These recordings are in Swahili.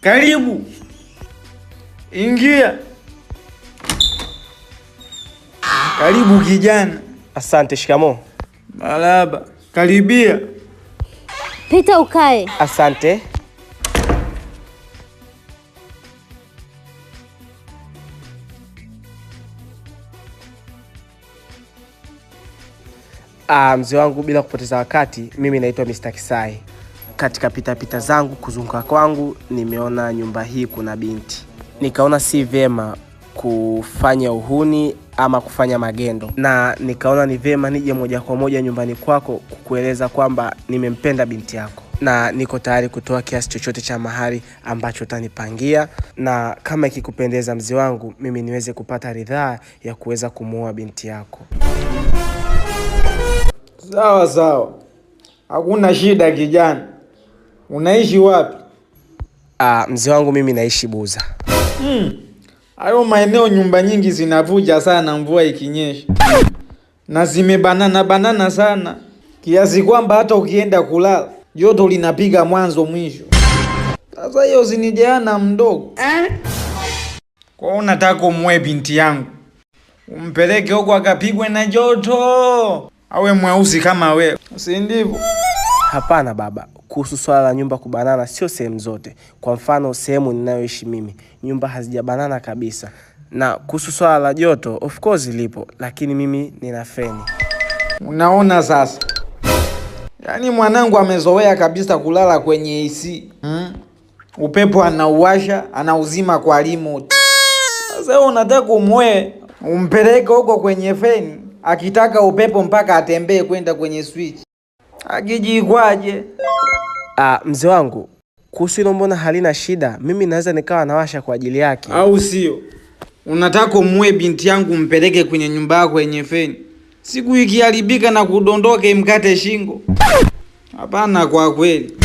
Karibu. Ingia. Karibu kijana. Asante, shikamoo. Marahaba. Karibia. Pita ukae. Asante. Mzee wangu, bila kupoteza wakati, mimi naitwa Mr. Kisai. Katika pita zangu kuzunguka kwangu, nimeona nyumba hii kuna binti. Nikaona si vyema kufanya uhuni ama kufanya magendo, na nikaona ni vyema nije moja kwa moja nyumbani kwako kukueleza kwamba nimempenda binti yako na niko tayari kutoa kiasi chochote cha mahari ambacho utanipangia, na kama ikikupendeza mzee wangu, mimi niweze kupata ridhaa ya kuweza kumuoa binti yako. Sawa. Hakuna shida kijana. Unaishi wapi? Mzee wangu, mimi naishi Buza. Hayo maeneo nyumba nyingi zinavuja sana mvua ikinyesha. Na zimebanana sana. Kiasi kwamba hata ukienda kulala, joto linapiga mwanzo mwisho. Sasa hiyo zinijeana mdogo. Kwa unataka umwe binti yangu, umpeleke huko akapigwe na joto, awe mweusi kama wewe, si ndivyo? Hapana baba, kuhusu swala la nyumba kubanana sio sehemu zote. Kwa mfano sehemu ninayoishi mimi, nyumba hazijabanana kabisa. Na kuhusu swala la joto, of course lipo, lakini mimi nina feni. Unaona sasa? Yaani mwanangu amezoea kabisa kulala kwenye AC. Upepo anauwasha, anauzima kwa remote. Sasa unataka umwe, umpeleke huko kwenye feni, akitaka upepo mpaka atembee kwenda kwenye switch. Akijikwaje? Mzee wangu, kuhusu hilo mbona halina shida. Mimi naweza nikawa nawasha kwa ajili yake. Au sio? Unataka umwe binti yangu umpeleke kwenye nyumba yako yenye feni, siku ikiharibika na kudondoka imkate shingo? Hapana kwa kweli.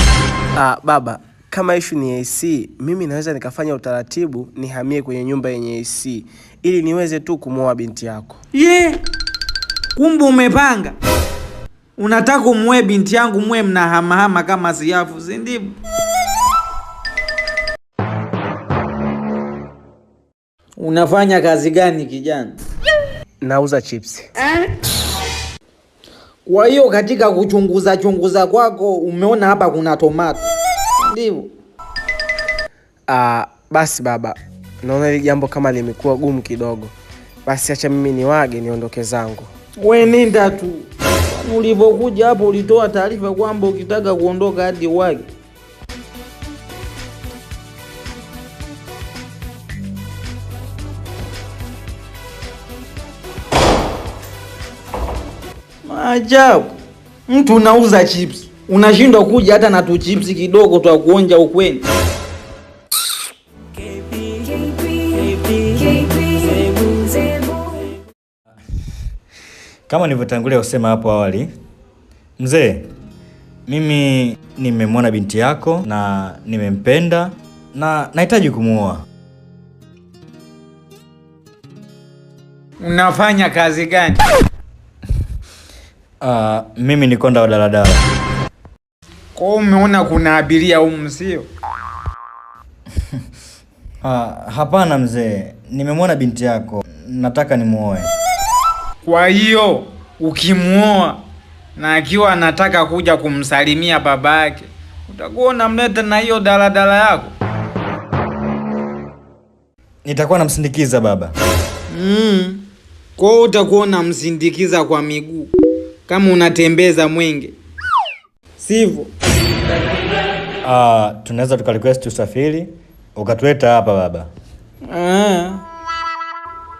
Baba, kama issue ni AC, mimi naweza nikafanya utaratibu nihamie kwenye nyumba yenye AC ili niweze tu kumuoa binti yako. Kumbe umepanga. Unataka umwe binti yangu mwe mnahamahama kama siafu, si ndivyo? Unafanya kazi gani kijana? Nauza chips. Kwa hiyo katika kuchunguza kwako umeona hapa kuna tomato, ndivyo? Basi baba, naona hili jambo kama limekuwa gumu kidogo. Basi acha mimi niwage niondoke zangu. We nenda tu. Ulipokuja hapo ulitoa taarifa kwamba ukitaka kuondoka hadi wage. Maajabu. Mtu unauza chips, unashindwa kuja hata na tu chips kidogo twa kuonja ukweni. Kama nilivyotangulia kusema hapo awali, mzee, mimi nimemwona binti yako na nimempenda na nahitaji kumuoa. Unafanya kazi gani? Mimi ni konda wa daladala. Kwa umeona kuna abiria humu sio? Hapana mzee, nimemwona binti yako, nataka nimuoe. Kwa hiyo ukimuoa na akiwa anataka kuja kumsalimia baba yake, utakuwa unamleta na hiyo daladala yako? Nitakuwa namsindikiza baba. Kwa hiyo utakuwa unamsindikiza kwa miguu kama unatembeza mwenge, sivyo? Tunaweza tukarequest usafiri ukatuleta hapa baba.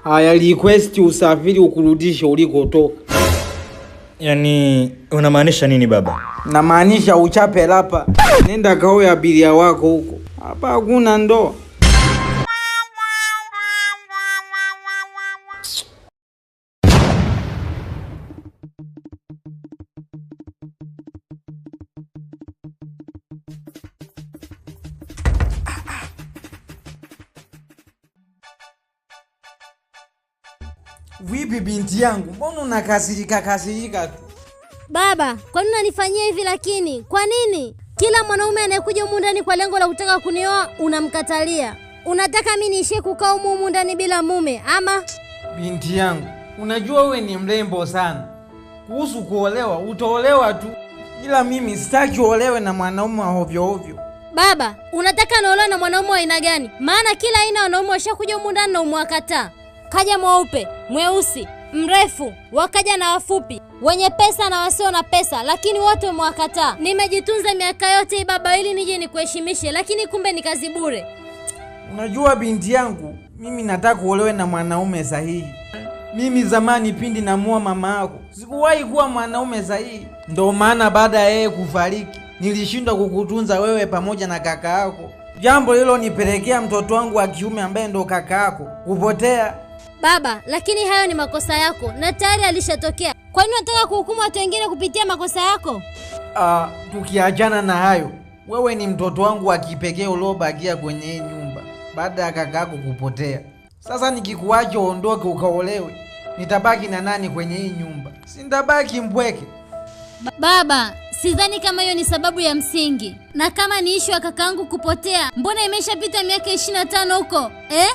Haya, request usafiri ukurudishe ulikotoka. Yaani unamaanisha nini baba? Namaanisha uchape lapa, nenda kaoe abiria wako huko. Hapa hakuna ndoa. Vipi binti yangu, mbona unakasirika tu? Baba, kwa nini unanifanyia hivi lakini? Kwa nini? Kila mwanaume anayekuja humu ndani kwa lengo la kutaka kunioa unamkatalia. Unataka mimi niishie kukaa humu ndani bila mume ama? Binti yangu, unajua wewe ni mrembo sana. Kuhusu kuolewa, utaolewa tu. Ila mimi sitaki uolewe na mwanaume wa ovyo ovyo. Baba, unataka naolewe na mwanaume wa aina gani? Maana kila aina wanaume washakuja humu ndani na umewakataa. Kaja mweupe, mweusi, mrefu, wakaja na wafupi, wenye pesa na wasio na pesa, lakini wote umewakataa. Nimejitunza miaka yote hii baba ili nije nikuheshimishe, lakini kumbe ni kazi bure. Unajua binti yangu, mimi nataka uolewe na mwanaume sahihi. Mimi zamani pindi namuoa mama yako, sikuwahi kuwa mwanaume sahihi. Ndio maana baada ya yeye kufariki, nilishindwa kukutunza wewe pamoja na kaka yako. Jambo hilo nipelekea mtoto wangu wa kiume ambaye ndo kaka yako kupotea. Baba, lakini hayo ni makosa yako na tayari alishatokea. Kwa nini unataka kuhukumu watu wengine kupitia makosa yako? Tukiachana na hayo, wewe ni mtoto wangu wa kipekee uliobakia kwenye hii nyumba baada ya kaka yako kupotea. Sasa nikikuacha uondoke ukaolewe, nitabaki na nani kwenye hii nyumba? Si nitabaki mpweke. Baba, sidhani kama hiyo ni sababu ya msingi. Na kama ni issue ya kakaangu kupotea, mbona imeshapita miaka 25 huko?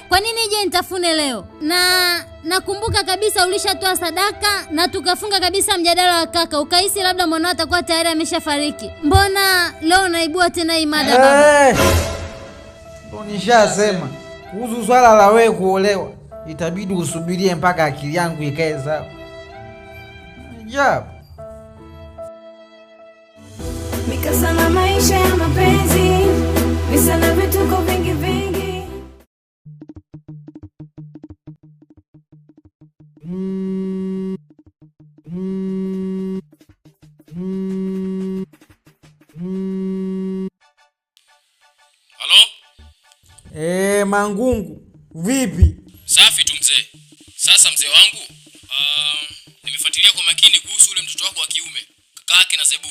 Kwa nini je nitafune leo? Na nakumbuka kabisa ulishatoa sadaka na tukafunga kabisa mjadala wa kaka. Ukahisi labda mwanao atakuwa tayari ameshafariki. Mbona leo unaibua tena hii mada baba? Nishasema kuhusu swala la wewe kuolewa, itabidi usubirie mpaka akili yangu ikae sawa. Mikasa na maisha ya mapenzi, visa na vituko vingi vingi. Halo? Mangungu, vipi? Safi tu mzee. Sasa mzee wangu, nimefuatilia kwa makini kuhusu ule mtoto wako wa kiume, kaka yake na Zebu.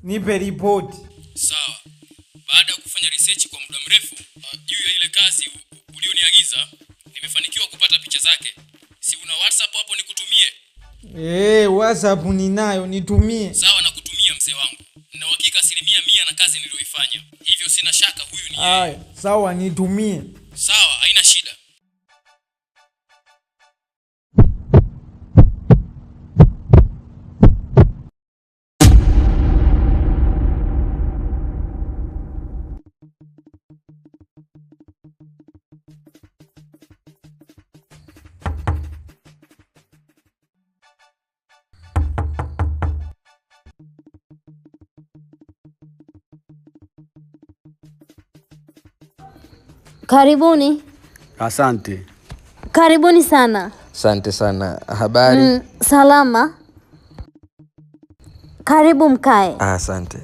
Nipe ripoti. Sawa. Baada ya kufanya research kwa muda mrefu juu ya ile kazi ulioniagiza, nimefanikiwa kupata picha zake. Si una WhatsApp hapo nikutumie? WhatsApp ninayo, nitumie. Sawa, nakutumia mzee wangu. Na uhakika 100% na kazi niliyoifanya. Hivyo sina shaka huyu ni yeye. Sawa, nitumie. Sawa, haina shida. Karibuni. Asante. Karibuni sana. Asante sana. Habari? Salama. Karibu mkae. Asante.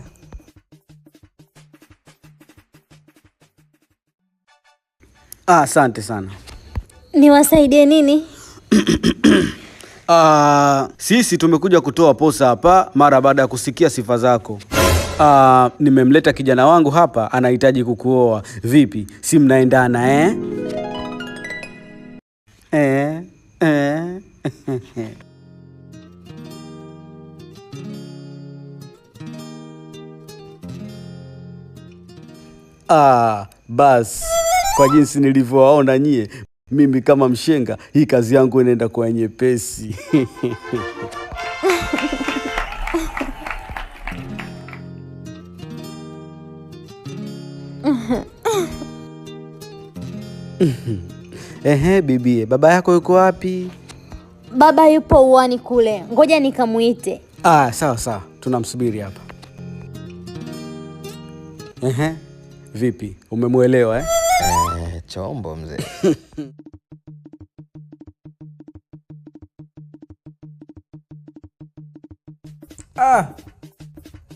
Asante sana. Niwasaidie nini? Sisi tumekuja kutoa posa hapa mara baada ya kusikia sifa zako. Nimemleta kijana wangu hapa, anahitaji kukuoa. Vipi? Si mnaendana Bas, kwa jinsi nilivyowaona nyie, mimi kama mshenga, hii kazi yangu inaenda kwa nyepesi. Bibie, baba yako yuko wapi? Baba yupo uani kule. Ngoja nikamuite. Sawa, tunamsubiri hapa. Vipi? Umemuelewa Chombo mzee.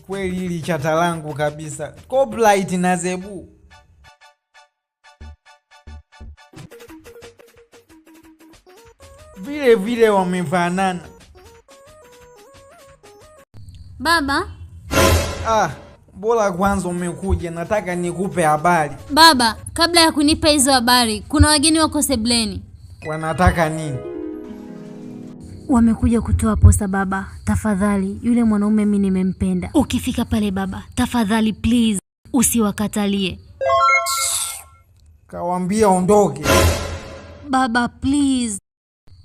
Kweli hili chata langu kabisa. Coplight na Zebu. Vile wamefanana. Baba? Bora kwanza umekuja, nataka nikupe habari. Baba, kabla ya kunipa hizo habari, kuna wageni wako sebleni. Wanataka nini? Wamekuja kutoa posa baba. Tafadhali, yule mwanaume mimi nimempenda. Ukifika pale baba, tafadhali please usiwakatalie. Kawaambia ondoke. Baba please.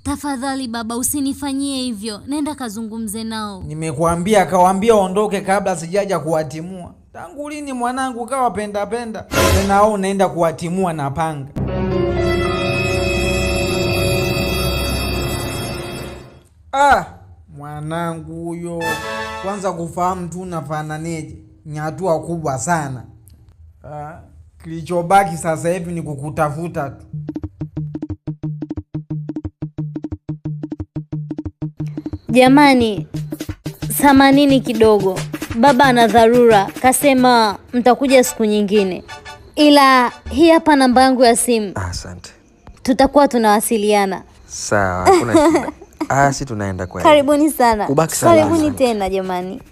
Tafadhali baba, usinifanyie hivyo. Nenda kazungumze nao. Nimekuambia kawaambia ondoke kabla sijaja kuwatimua. Tangu lini mwanangu kawa penda tena au unaenda kuwatimua na panga? Mwanangu huyo kwanza kufahamu tu unafananeje ni hatua kubwa sana. Kilichobaki sasa hivi ni kukutafuta tu. Jamani, samanini kidogo. Baba ana dharura, kasema mtakuja siku nyingine. Ila hii hapa namba yangu ya simu. Asante. Tutakuwa tunawasiliana. Sawa, hakuna shida. Si tunaenda kwa. Karibuni sana. Ubaki salama. Karibuni tena jamani.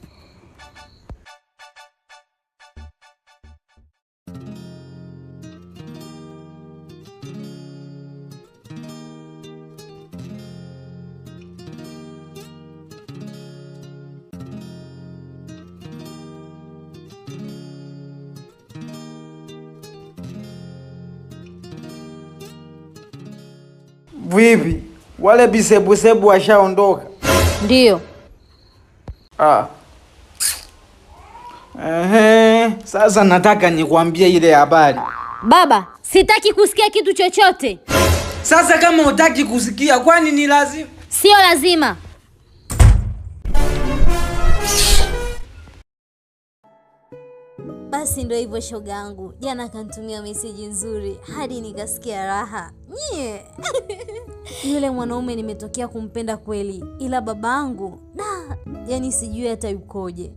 Vipi? Wale bisebu washaondoka? Ndiyo. Sasa nataka nikwambie ile habari. Baba, sitaki kusikia kitu chochote. Sasa kama hutaki kusikia, kwani ni lazima? Sio lazima. Basi ndio hivyo shoga yangu. Jana kanitumia message nzuri hadi nikasikia raha. Yule mwanaume nimetokea kumpenda kweli, ila babangu yani sijui hata yukoje.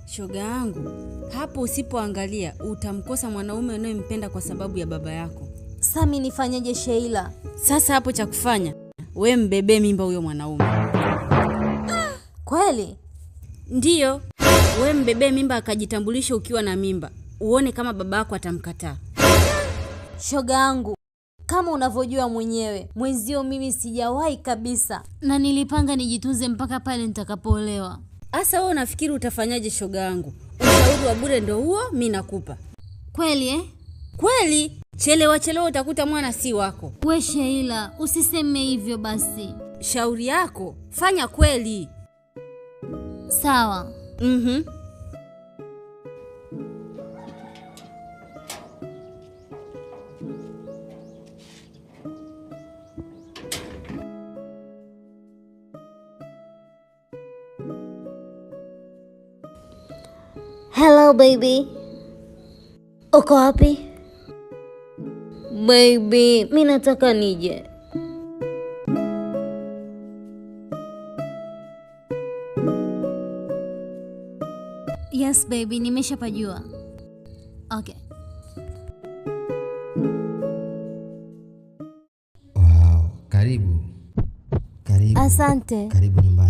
Shoga yangu, hapo usipoangalia utamkosa mwanaume unayempenda kwa sababu ya baba yako. Sami nifanyaje Sheila? Sasa hapo cha kufanya, we mbebe mimba huyo mwanaume. Kweli? Ndiyo. We mbebe mimba akajitambulisha ukiwa na mimba. Uone kama baba yako atamkataa. Shoga yangu, kama unavyojua mwenyewe, mwenzio mimi sijawahi kabisa. Na nilipanga nijitunze mpaka pale nitakapoolewa. Asa wewe unafikiri utafanyaje shoga yangu? Ushauri wa bure ndo huo mimi nakupa. Kweli Kweli. Chelewa utakuta mwana si wako. We Sheila, usiseme hivyo basi. Shauri yako, fanya kweli. Sawa. Hello baby. Uko wapi? Baby, mimi nataka nije. Yes baby, nimeshapajua. Okay. Wow, karibu. Asante. Karibu nyumbani.